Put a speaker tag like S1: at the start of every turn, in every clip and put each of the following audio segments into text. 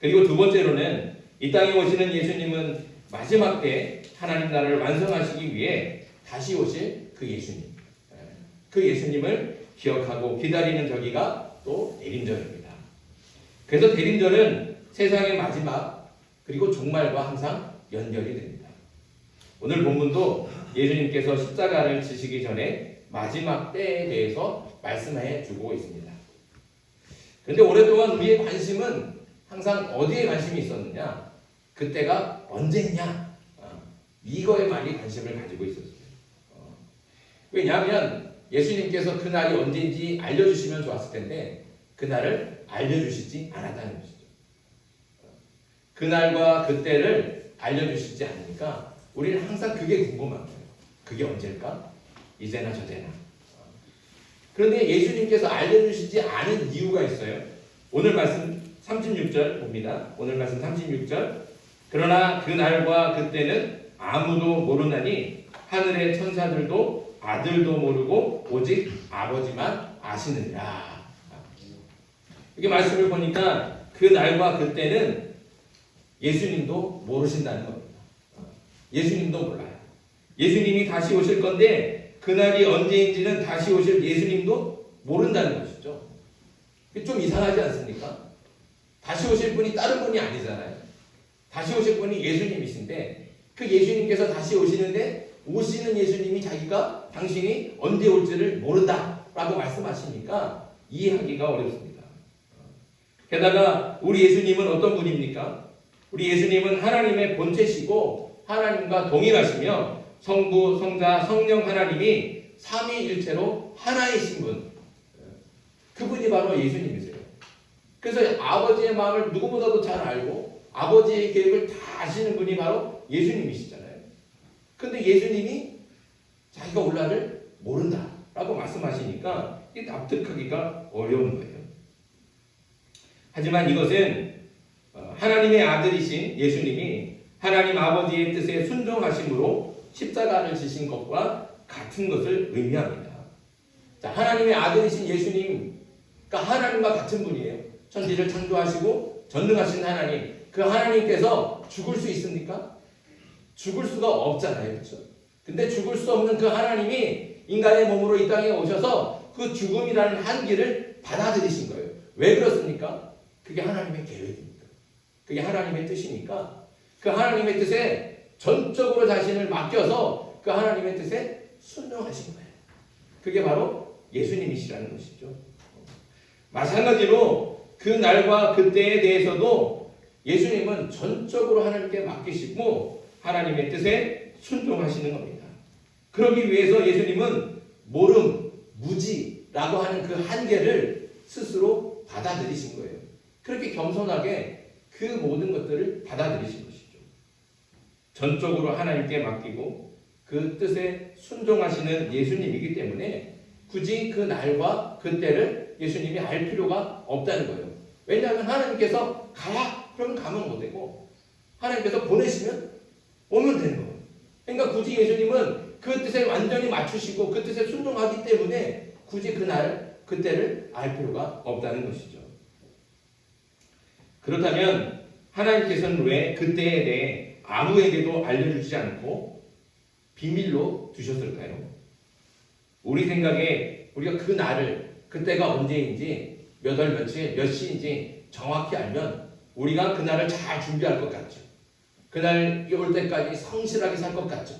S1: 그리고 두 번째로는 이 땅에 오시는 예수님은 마지막 때 하나님 나라를 완성하시기 위해 다시 오실 그 예수님, 그 예수님을 기억하고 기다리는 저기가 또 대림절입니다. 그래서 대림절은 세상의 마지막 그리고 종말과 항상 연결이 됩니다. 오늘 본문도 예수님께서 십자가를 지시기 전에 마지막 때에 대해서 말씀해 주고 있습니다. 그런데 오랫동안 우리의 관심은 항상 어디에 관심이 있었느냐? 그때가 언제냐? 이거에 많이 관심을 가지고 있었어요. 왜냐하면 예수님께서 그날이 언제인지 알려주시면 좋았을 텐데 그날을 알려주시지 않았다는 것이죠. 그날과 그때를 알려주시지 않으니까 우리는 항상 그게 궁금한 거예요. 그게 언제일까? 이제나 저제나. 그런데 예수님께서 알려주시지 않은 이유가 있어요. 오늘 말씀 36절 봅니다. 오늘 말씀 36절. 그러나 그날과 그때는 아무도 모르나니 하늘의 천사들도 아들도 모르고 오직 아버지만 아시느니라. 이게 말씀을 보니까 그날과 그때는 예수님도 모르신다는 겁니다. 예수님도 몰라요. 예수님이 다시 오실 건데 그날이 언제인지는 다시 오실 예수님도 모른다는 것이죠. 좀 이상하지 않습니까? 다시 오실 분이 다른 분이 아니잖아요. 다시 오실 분이 예수님이신데 그 예수님께서 다시 오시는데 오시는 예수님이 자기가 당신이 언제 올지를 모른다라고 말씀하시니까 이해하기가 어렵습니다. 게다가 우리 예수님은 어떤 분입니까? 우리 예수님은 하나님의 본체시고 하나님과 동일하시며 성부, 성자, 성령 하나님이 삼위일체로 하나이신 분. 그분이 바로 예수님이세요. 그래서 아버지의 마음을 누구보다도 잘 알고 아버지의 계획을 다 아시는 분이 바로 예수님이시잖아요. 근데 예수님이 자기가 올날을 모른다라고 말씀하시니까 이게 납득하기가 어려운 거예요. 하지만 이것은 하나님의 아들이신 예수님이 하나님 아버지의 뜻에 순종하심으로 십자가를 지신 것과 같은 것을 의미합니다. 자, 하나님의 아들이신 예수님, 그러니까 하나님과 같은 분이에요. 천지를 창조하시고 전능하신 하나님, 그 하나님께서 죽을 수 있습니까? 죽을 수가 없잖아요. 그렇죠? 근데 죽을 수 없는 그 하나님이 인간의 몸으로 이 땅에 오셔서 그 죽음이라는 한계를 받아들이신 거예요. 왜 그렇습니까? 그게 하나님의 계획입니다. 그게 하나님의 뜻이니까 그 하나님의 뜻에 전적으로 자신을 맡겨서 그 하나님의 뜻에 순종하신 거예요. 그게 바로 예수님이시라는 것이죠. 마찬가지로 그 날과 그때에 대해서도 예수님은 전적으로 하나님께 맡기시고 하나님의 뜻에 순종하시는 겁니다. 그러기 위해서 예수님은 모름, 무지라고 하는 그 한계를 스스로 받아들이신 거예요. 그렇게 겸손하게 그 모든 것들을 받아들이신 것이죠. 전적으로 하나님께 맡기고 그 뜻에 순종하시는 예수님이기 때문에 굳이 그 날과 그때를 예수님이 알 필요가 없다는 거예요. 왜냐하면 하나님께서 가라! 그러면 가면 못 되고 하나님께서 보내시면 오면 되는 거예요. 그러니까 굳이 예수님은 그 뜻에 완전히 맞추시고 그 뜻에 순종하기 때문에 굳이 그 날, 그때를 알 필요가 없다는 것이죠. 그렇다면 하나님께서는 왜 그때에 대해 아무에게도 알려주지 않고 비밀로 두셨을까요? 우리 생각에 우리가 그 날을, 그때가 언제인지, 몇 월 며칠, 몇 시인지 정확히 알면 우리가 그 날을 잘 준비할 것 같죠. 그날이 올 때까지 성실하게 살 것 같죠.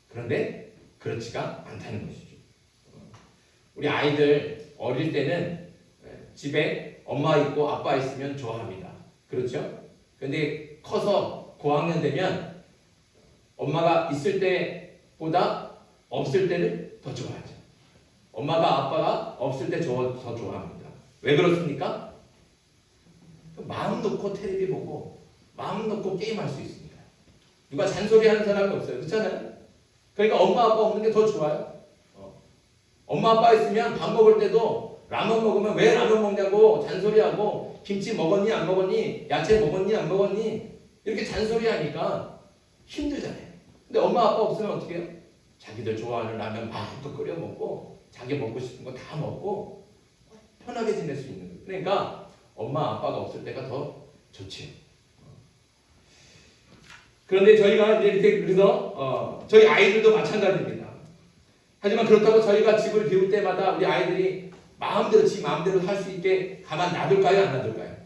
S1: 그런데 그렇지가 않다는 것이죠. 우리 아이들 어릴 때는 집에 엄마 있고 아빠 있으면 좋아합니다. 그렇죠? 근데 커서 고학년 되면 엄마가 있을 때보다 없을 때를 더 좋아하죠. 엄마가 아빠가 없을 때 더 좋아합니다. 왜 그렇습니까? 마음 놓고 텔레비 보고 마음 놓고 게임할 수 있습니다. 누가 잔소리하는 사람이 없어요. 그렇잖아요? 그러니까 엄마 아빠 없는 게 더 좋아요. 엄마 아빠 있으면 밥 먹을 때도 라면 먹으면 왜 라면 먹냐고 잔소리하고 김치 먹었니 안 먹었니 야채 먹었니 안 먹었니 이렇게 잔소리하니까 힘들잖아요. 근데 엄마 아빠 없으면 어떻게 해요? 자기들 좋아하는 라면 마음껏 끓여 먹고 자기 먹고 싶은 거 다 먹고 편하게 지낼 수 있는 거예요. 그러니까 엄마 아빠가 없을 때가 더 좋지요. 그런데 저희가 이렇게 그래서 저희 아이들도 마찬가지입니다. 하지만 그렇다고 저희가 집을 비울 때마다 우리 아이들이 마음대로 지 마음대로 할 수 있게 가만 놔둘까요? 안 놔둘까요?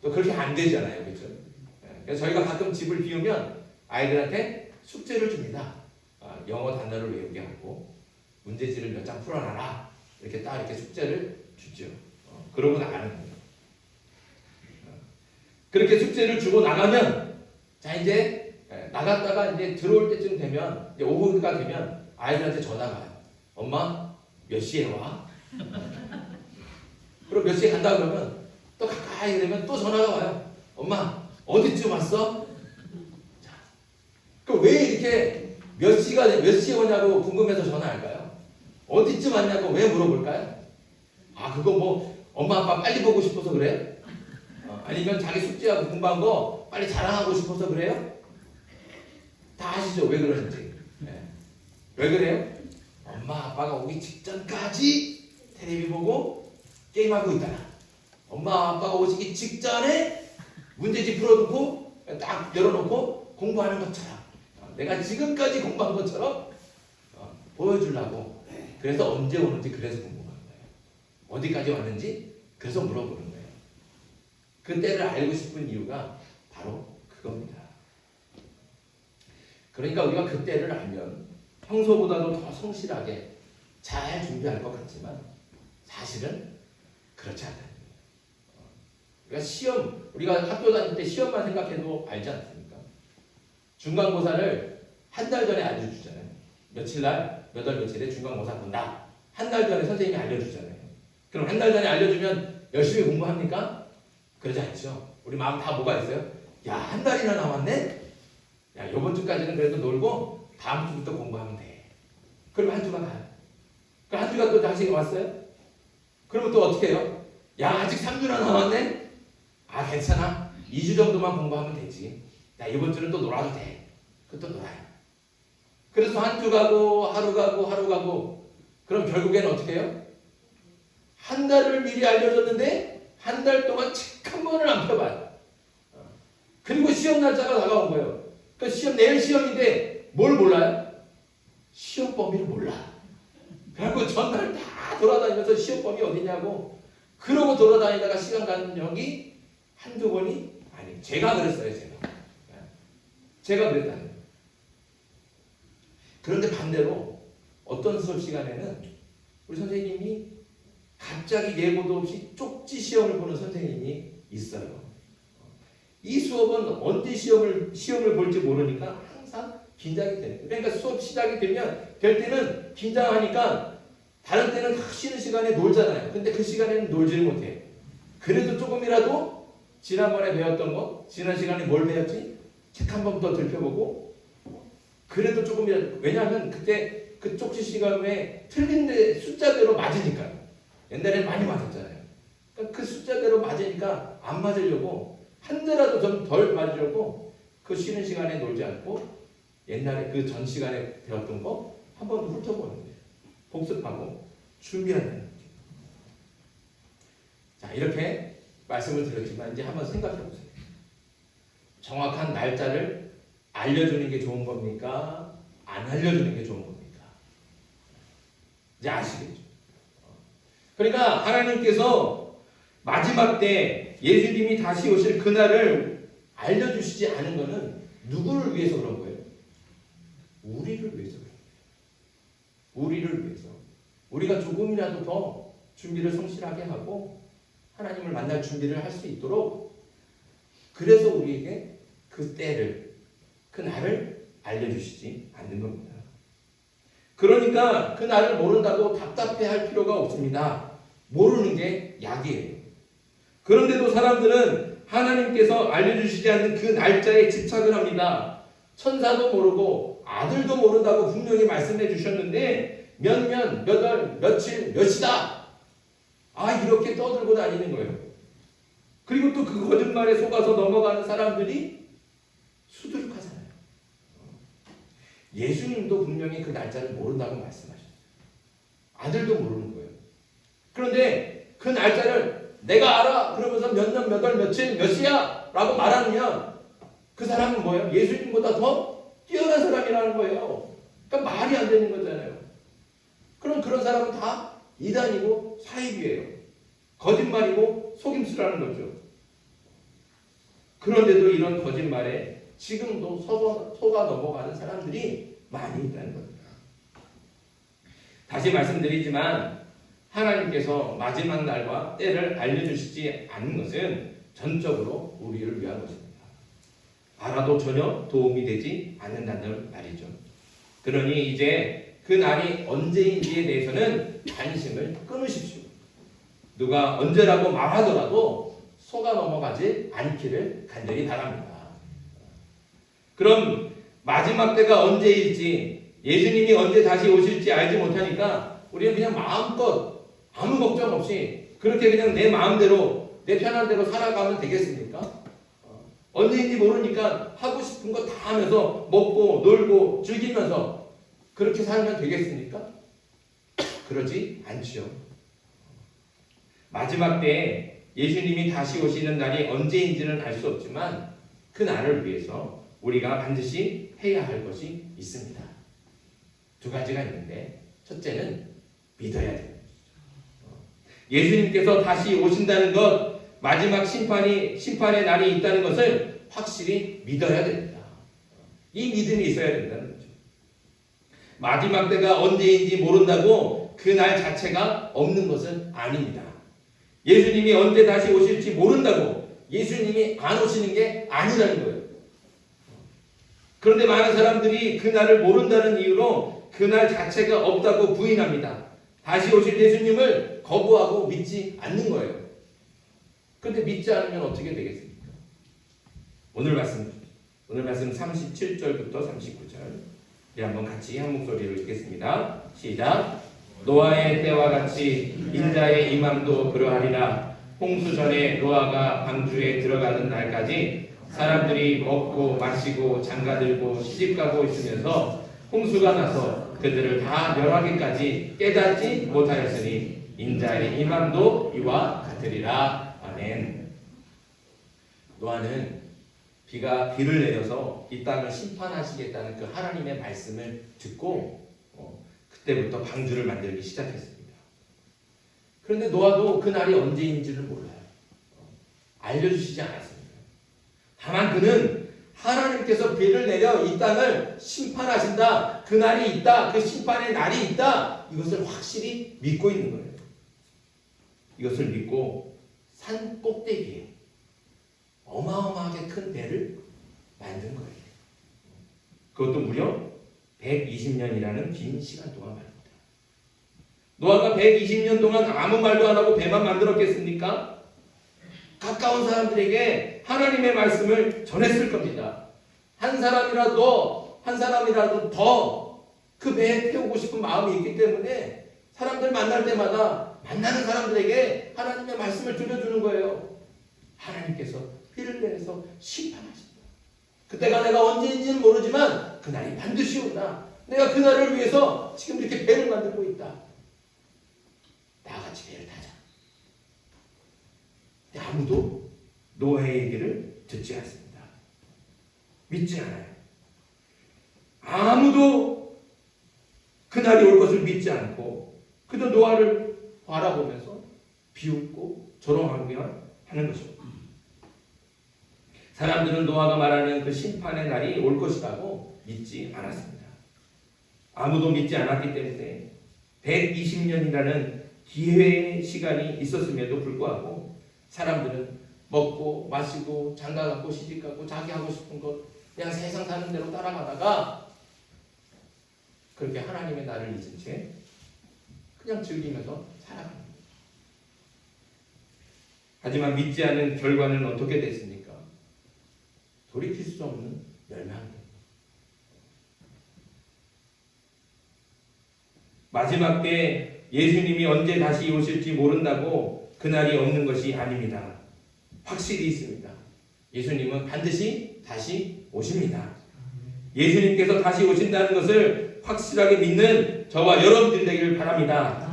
S1: 또 그렇게 안 되잖아요. 그렇죠? 그래서 저희가 가끔 집을 비우면 아이들한테 숙제를 줍니다. 영어 단어를 외우게 하고 문제지를 몇 장 풀어놔라. 이렇게 딱 이렇게 숙제를 주죠. 그러고 나가는 거예요. 그렇게 숙제를 주고 나가면 자 이제 나갔다가 이제 들어올 때쯤 되면 이제 오후가 되면 아이들한테 전화가 와요. 엄마 몇 시에 와? 그리고 몇 시에 간다 그러면 또 가까이 되면 또 전화가 와요. 엄마 어디쯤 왔어? 자, 그럼 왜 이렇게 몇 시에 오냐고 궁금해서 전화할까요? 어디쯤 왔냐고 왜 물어볼까요? 그거 뭐 엄마 아빠 빨리 보고 싶어서 그래요? 아니면 자기 숙제하고 공부한 거 빨리 자랑하고 싶어서 그래요? 다 아시죠? 왜 그러는지. 왜 그래요? 엄마 아빠가 오기 직전까지 텔레비 보고 게임하고 있다. 엄마 아빠가 오시기 직전에 문제집 풀어놓고 딱 열어놓고 공부하는 것처럼 내가 지금까지 공부한 것처럼 보여주려고. 그래서 언제 오는지 그래서 궁금한 거예요. 어디까지 왔는지 그래서 물어보는 거예요. 그 때를 알고 싶은 이유가 바로 그겁니다. 그러니까 우리가 그 때를 알면 평소보다도 더 성실하게 잘 준비할 것 같지만 사실은 그렇지 않다는 거예요. 그러니까 시험, 우리가 학교 다닐 때 시험만 생각해도 알지 않습니까? 중간고사를 한 달 전에 알려주잖아요. 며칠날, 몇 월 며칠에 중간고사 본다. 한 달 전에 선생님이 알려주잖아요. 그럼 한 달 전에 알려주면 열심히 공부합니까? 그러지 않죠. 우리 마음 다 뭐가 있어요? 야, 한 달이나 남았네? 야, 이번 주까지는 그래도 놀고 다음 주부터 공부하면 돼. 그럼 한 주가 가요. 그 한 주가 또 다시 왔어요? 그러면 또 어떻게 해요? 야, 아직 3주나 남았네? 괜찮아. 2주 정도만 공부하면 되지. 야, 이번 주는 또 놀아도 돼. 그것도 놀아요. 그래서 한 주 가고 하루 가고 하루 가고 그럼 결국에는 어떻게 해요? 한 달을 미리 알려줬는데 한 달 동안 책 한 번을 안 펴봐요. 그리고 시험 날짜가 다가온 거예요. 그 시험 내일 시험인데 뭘 몰라요? 시험 범위를 몰라. 그래갖고 전날 다 돌아다니면서 시험 범위 어디냐고 그러고 돌아다니다가 시간 가는 적이 한두 번이 아니에요. 제가 그랬어요. 제가 그랬다는 거예요. 그런데 반대로 어떤 수업 시간에는 우리 선생님이 갑자기 예고도 없이 쪽지 시험을 보는 선생님이 있어요. 이 수업은 언제 시험을 볼지 모르니까 항상 긴장이 되는 거예요. 그러니까 수업 시작이 될 때는 긴장하니까 다른 때는 쉬는 시간에 놀잖아요. 근데 그 시간에는 놀지를 못해요. 그래도 조금이라도 지난번에 배웠던 거, 지난 시간에 뭘 배웠지? 책 한 번 더 들펴보고 그래도 조금이라도, 왜냐하면 그때 그 쪽지 시간에 틀린 데 숫자대로 맞으니까요. 옛날에 많이 맞았잖아요. 그러니까 그 숫자대로 맞으니까 안 맞으려고 한 대라도 좀 덜 맞으려고 그 쉬는 시간에 놀지 않고 옛날에 그 전 시간에 배웠던 거 한 번 더 훑어보는 거예요. 복습하고 준비하는 거예요. 자, 이렇게 말씀을 드렸지만 이제 한번 생각해 보세요. 정확한 날짜를 알려주는 게 좋은 겁니까? 안 알려주는 게 좋은 겁니까? 이제 아시겠죠? 그러니까 하나님께서 마지막 때 예수님이 다시 오실 그날을 알려주시지 않은 것은 누구를 위해서 그런 거예요? 우리를 위해서 그런 거예요. 우리를 위해서. 우리가 조금이라도 더 준비를 성실하게 하고 하나님을 만날 준비를 할 수 있도록, 그래서 우리에게 그 때를, 그 날을 알려주시지 않는 겁니다. 그러니까 그 날을 모른다고 답답해할 필요가 없습니다. 모르는 게 약이에요. 그런데도 사람들은 하나님께서 알려주시지 않는 그 날짜에 집착을 합니다. 천사도 모르고 아들도 모른다고 분명히 말씀해 주셨는데 몇 년, 몇 월, 며칠, 몇 시다. 이렇게 떠들고 다니는 거예요. 그리고 또 그 거짓말에 속아서 넘어가는 사람들이 수두룩하잖아요. 예수님도 분명히 그 날짜를 모른다고 말씀하셨어요. 아들도 모르는 거예요. 그런데 그 날짜를 내가 알아! 그러면서 몇 년, 몇 월, 며칠, 몇 시야! 라고 말하면 그 사람은 뭐예요? 예수님보다 더 뛰어난 사람이라는 거예요. 그러니까 말이 안 되는 거잖아요. 그럼 그런 사람은 다 이단이고 사입이에요. 거짓말이고 속임수라는 거죠. 그런데도 이런 거짓말에 지금도 속아 넘어가는 사람들이 많이 있다는 겁니다. 다시 말씀드리지만 하나님께서 마지막 날과 때를 알려주시지 않는 것은 전적으로 우리를 위한 것입니다. 알아도 전혀 도움이 되지 않는다는 말이죠. 그러니 이제 그 날이 언제인지에 대해서는 관심을 끊으십시오. 누가 언제라고 말하더라도 속아 넘어가지 않기를 간절히 바랍니다. 그럼 마지막 때가 언제일지, 예수님이 언제 다시 오실지 알지 못하니까 우리는 그냥 마음껏 아무 걱정 없이 그렇게 그냥 내 마음대로 내 편한 대로 살아가면 되겠습니까? 언제인지 모르니까 하고 싶은 거 다 하면서 먹고 놀고 즐기면서 그렇게 살면 되겠습니까? 그러지 않죠. 마지막 때에 예수님이 다시 오시는 날이 언제인지는 알 수 없지만 그 날을 위해서 우리가 반드시 해야 할 것이 있습니다. 두 가지가 있는데 첫째는 믿어야 됩니다. 예수님께서 다시 오신다는 것, 마지막 심판의 날이 있다는 것을 확실히 믿어야 됩니다. 이 믿음이 있어야 된다는 거죠. 마지막 때가 언제인지 모른다고 그 날 자체가 없는 것은 아닙니다. 예수님이 언제 다시 오실지 모른다고 예수님이 안 오시는 게 아니라는 거예요. 그런데 많은 사람들이 그 날을 모른다는 이유로 그 날 자체가 없다고 부인합니다. 다시 오실 예수님을 거부하고 믿지 않는 거예요. 그런데 믿지 않으면 어떻게 되겠습니까? 오늘 말씀 37절부터 39절 한번 같이 한 목소리로 읽겠습니다. 시작. 노아의 때와 같이 인자의 임함도 그러하리라. 홍수 전에 노아가 방주에 들어가는 날까지 사람들이 먹고 마시고 장가들고 시집가고 있으면서 홍수가 나서 그들을 다 멸하기까지 깨닫지 못하였으니 인자의 임함도 이와 같으리라. 아멘. 노아는 비를 내려서 이 땅을 심판하시겠다는 그 하나님의 말씀을 듣고 그때부터 방주를 만들기 시작했습니다. 그런데 노아도 그 날이 언제인지를 몰라요. 알려주시지 않았습니다. 다만 그는 하나님께서 비를 내려 이 땅을 심판하신다, 그 날이 있다, 그 심판의 날이 있다, 이것을 확실히 믿고 있는 거예요. 이것을 믿고 산 꼭대기에 어마어마하게 큰 배를 만든 거예요. 그것도 무려 120년이라는 긴 시간 동안 말입니다. 노아가 120년 동안 아무 말도 안 하고 배만 만들었겠습니까? 가까운 사람들에게 하나님의 말씀을 전했을 겁니다. 한 사람이라도 더 그 배에 태우고 싶은 마음이 있기 때문에 사람들 만날 때마다 만나는 사람들에게 하나님의 말씀을 들려주는 거예요. 하나님께서 비를 내려서 심판하신다. 그때가 내가 언제인지는 모르지만 그날이 반드시 온다. 내가 그날을 위해서 지금 이렇게 배를 만들고 있다. 나같이 배를 타자. 근데 아무도 노아의 얘기를 듣지 않습니다. 믿지 않아요. 아무도 그날이 올 것을 믿지 않고 그저 노아를 바라보면서 비웃고 조롱하기만 하는 것입니다. 사람들은 노아가 말하는 그 심판의 날이 올 것이라고 믿지 않았습니다. 아무도 믿지 않았기 때문에 120년이라는 기회의 시간이 있었음에도 불구하고 사람들은 먹고 마시고 장가가고 시집가고 자기 하고 싶은 것 그냥 세상 사는 대로 따라가다가 그렇게 하나님의 날을 잊은 채 그냥 즐기면서 살아갑니다. 하지만 믿지 않은 결과는 어떻게 됐습니까? 돌이킬 수 없는 멸망입니다. 마지막 때 예수님이 언제 다시 오실지 모른다고 그날이 없는 것이 아닙니다. 확실히 있습니다. 예수님은 반드시 다시 오십니다. 예수님께서 다시 오신다는 것을 확실하게 믿는 저와 여러분들 되기를 바랍니다.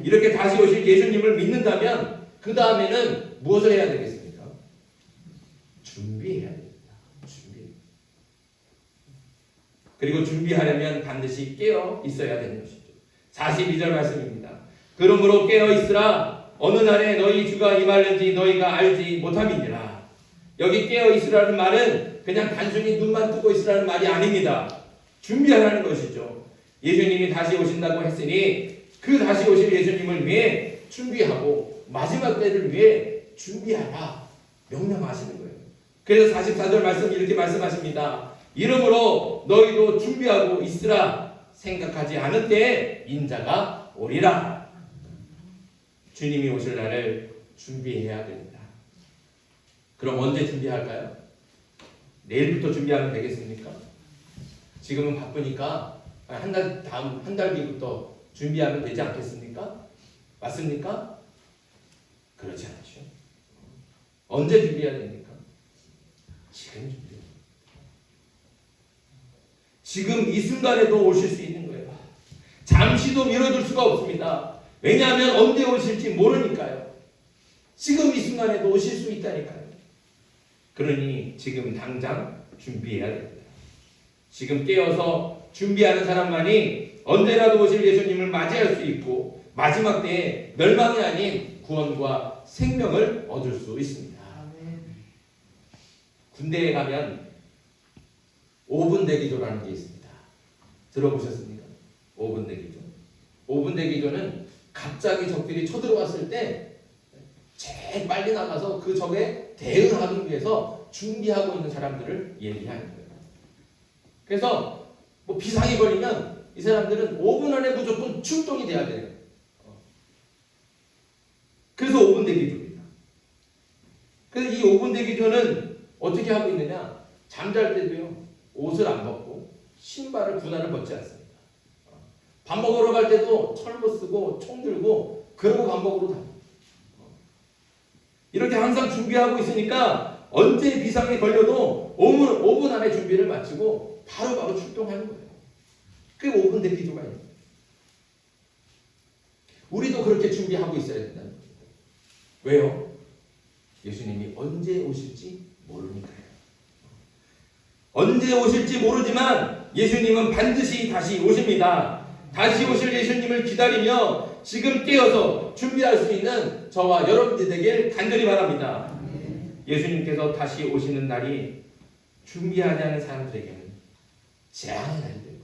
S1: 이렇게 다시 오실 예수님을 믿는다면 그 다음에는 무엇을 해야 되겠습니까? 준비해야 됩니다. 준비. 그리고 준비하려면 반드시 깨어 있어야 되는 것이죠. 42절 말씀입니다. 그러므로 깨어 있으라. 어느 날에 너희 주가 임하는지 너희가 알지 못함이니라. 여기 깨어 있으라는 말은 그냥 단순히 눈만 뜨고 있으라는 말이 아닙니다. 준비하라는 것이죠. 예수님이 다시 오신다고 했으니 그 다시 오실 예수님을 위해 준비하고 마지막 때를 위해 준비하라 명령하시는 거예요. 그래서 44절 말씀 이렇게 말씀하십니다. 이러므로 너희도 준비하고 있으라. 생각하지 않을 때에 인자가 오리라. 주님이 오실 날을 준비해야 됩니다. 그럼 언제 준비할까요? 내일부터 준비하면 되겠습니까? 지금은 바쁘니까 한 달 뒤부터 준비하면 되지 않겠습니까? 맞습니까? 그렇지 않죠. 언제 준비해야 됩니까? 지금 준비. 지금 이 순간에도 오실 수 있는 거예요. 잠시도 미뤄둘 수가 없습니다. 왜냐하면 언제 오실지 모르니까요. 지금 이 순간에도 오실 수 있다니까요. 그러니 지금 당장 준비해야 됩니다. 지금 깨어서 준비하는 사람만이 언제라도 오실 예수님을 맞이할 수 있고 마지막 때에 멸망이 아닌 구원과 생명을 얻을 수 있습니다. 군대에 가면 5분 대기조라는 게 있습니다. 들어보셨습니까? 5분 대기조. 5분 대기조는 갑자기 적들이 쳐들어왔을 때 제일 빨리 나가서 그 적에 대응하기 위해서 준비하고 있는 사람들을 얘기하는 거예요. 그래서 뭐 비상이 걸리면 이 사람들은 5분 안에 무조건 출동이 돼야 돼요. 그래서 5분 대기조입니다. 그래서 이 5분 대기조는 어떻게 하고 있느냐? 잠잘 때도요. 옷을 안 벗고 신발을 군화를 벗지 않습니다. 밥 먹으러 갈 때도 철모 쓰고 총 들고 그러고 밥 먹으러 다닙니다. 이렇게 항상 준비하고 있으니까 언제 비상이 걸려도 5분 안에 준비를 마치고 바로바로 출동하는 거예요. 그게 5분 대기조가 있는 거예요. 우리도 그렇게 준비하고 있어야 된다는 거예요. 왜요? 예수님이 언제 오실지 모르니까요. 언제 오실지 모르지만 예수님은 반드시 다시 오십니다. 다시 오실 예수님을 기다리며 지금 깨어서 준비할 수 있는 저와 여러분들이 되길 간절히 바랍니다. 예수님께서 다시 오시는 날이 준비하지 않은 사람들에게는 재앙의 날이 될 거예요.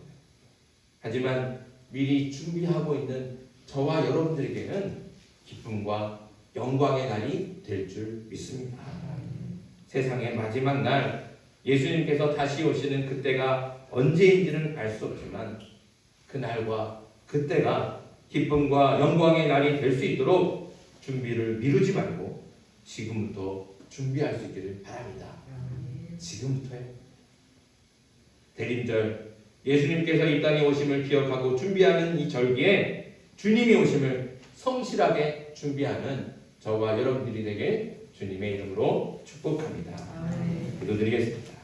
S1: 하지만 미리 준비하고 있는 저와 여러분들에게는 기쁨과 영광의 날이 될 줄 믿습니다. 세상의 마지막 날 예수님께서 다시 오시는 그때가 언제인지는 알 수 없지만 그날과 그때가 기쁨과 영광의 날이 될 수 있도록 준비를 미루지 말고 지금부터 준비할 수 있기를 바랍니다. 지금부터요. 대림절 예수님께서 이 땅에 오심을 기억하고 준비하는 이 절기에 주님이 오심을 성실하게 준비하는 저와 여러분들이 되길 주님의 이름으로 축복합니다. 기도드리겠습니다.